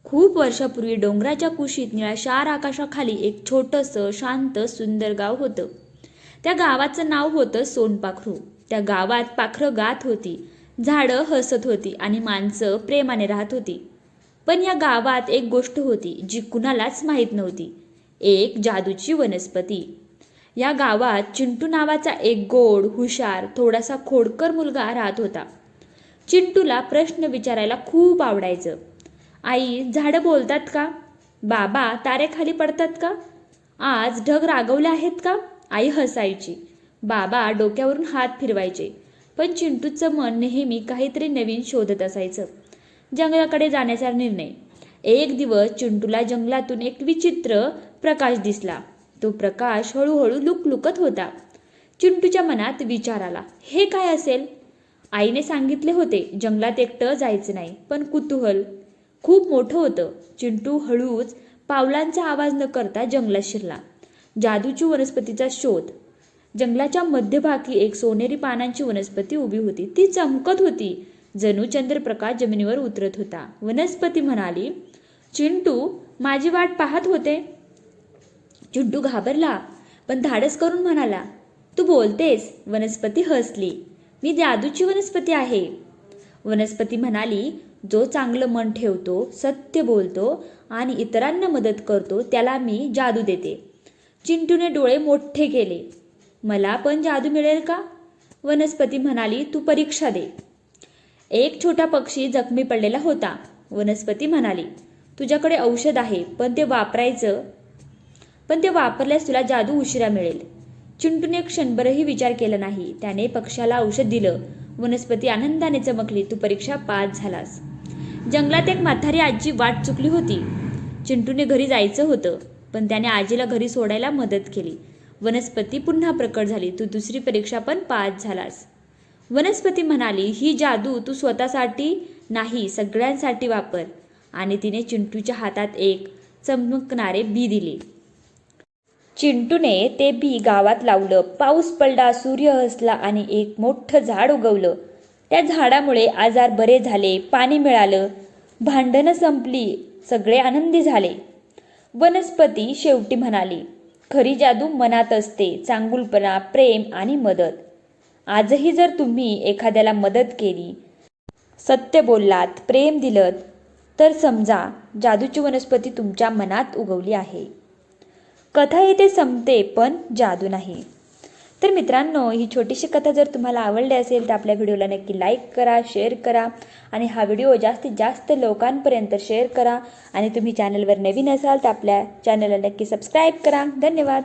खूप वर्षापूर्वी डोंगराच्या कुशीत निळाशार आकाशाखाली एक छोटंसं शांत सुंदर गाव होतं. त्या गावाचं नाव होतं सोनपाखरू. त्या गावात पाखरं गात होती, झाडं हसत होती आणि माणसं प्रेमाने राहत होती. पण या गावात एक गोष्ट होती जी कुणालाच माहीत नव्हती. एक जादूची वनस्पती. या गावात चिंटू नावाचा एक गोड, हुशार, थोडासा खोडकर मुलगा राहत होता. चिंटूला प्रश्न विचारायला खूप आवडायचं. आई, झाडं बोलतात का? बाबा, तारे खाली पडतात का? आज ढग रागवले आहेत का? आई हसायची. बाबा डोक्यावरून हात फिरवायचे. पण चिंटूचं मन नेहमी काहीतरी नवीन शोधत असायचं. जंगलाकडे जाण्याचा निर्णय. एक दिवस चिंटूला जंगलातून एक विचित्र प्रकाश दिसला. तो प्रकाश हळूहळू लुकलुकत होता. चिंटूच्या मनात विचार आला, हे काय असेल? आईने सांगितले होते जंगलात एकटं जायचं नाही, पण कुतूहल खूप मोठं होतं. चिंटू हळूच पावलांचा आवाज न करता जंगलात शिरला. जादूची वनस्पतीचा शोध. जंगलाच्या मध्यभागी एक सोनेरी पानांची वनस्पती उभी होती. ती चमकत होती, जणू चंद्रप्रकाश जमिनीवर उतरत होता. वनस्पती म्हणाली, चिंटू, माझी वाट पाहत होते. चिंटू घाबरला, पण धाडस करून म्हणाला, तू बोलतेस? वनस्पती हसली. मी जादूची वनस्पती आहे. वनस्पती म्हणाली, जो चांगलं मन ठेवतो, सत्य बोलतो आणि इतरांना मदत करतो त्याला मी जादू देते. चिंटूने डोळे मोठे केले. मला पण जादू मिळेल का? वनस्पती म्हणाली, तू परीक्षा दे. एक छोटा पक्षी जखमी पडलेला होता. वनस्पती म्हणाली, तुझ्याकडे औषध आहे, पण ते वापरल्यास तुला जादू उशिरा मिळेल. चिंटूने क्षणभरही विचार केला नाही. त्याने पक्ष्याला औषध दिलं. वनस्पती आनंदाने चमकली, तू परीक्षा पास झालास. जंगलात एक म्हातारी आजी वाट चुकली होती. चिंटूने घरी जायचं होतं, पण त्याने आजीला घरी सोडायला मदत केली. वनस्पती पुन्हा प्रकट झाली, तू दुसरी परीक्षा पण पास झालास. वनस्पती म्हणाली, ही जादू तू स्वतःसाठी नाही, सगळ्यांसाठी वापर. आणि तिने चिंटूच्या हातात एक चमकणारे बी दिले. चिंटूने ते बी गावात लावलं. पाऊस पडला, सूर्य हसला आणि एक मोठं झाड उगवलं. त्या झाडामुळे आजार बरे झाले, पाणी मिळालं, भांडणं संपली, सगळे आनंदी झाले. वनस्पती शेवटी म्हणाली, खरी जादू मनात असते, चांगुलपणा, प्रेम आणि मदत. आजही जर तुम्ही एखाद्याला मदत केली, सत्य बोललात, प्रेम दिलत, तर समजा जादूची वनस्पती तुमच्या मनात उगवली आहे. कथा येथे संपते, पण जादू नाही. तर मित्रांनो, ही छोटीशी कथा जर तुम्हाला आवडली असेल तर आपल्या व्हिडिओला नक्की लाईक करा, शेअर करा आणि हा व्हिडिओ जास्तीत जास्त लोकांपर्यंत शेअर करा. आणि तुम्ही चॅनलवर नवीन असाल तर आपल्या चॅनलला नक्की सबस्क्राईब करा. धन्यवाद.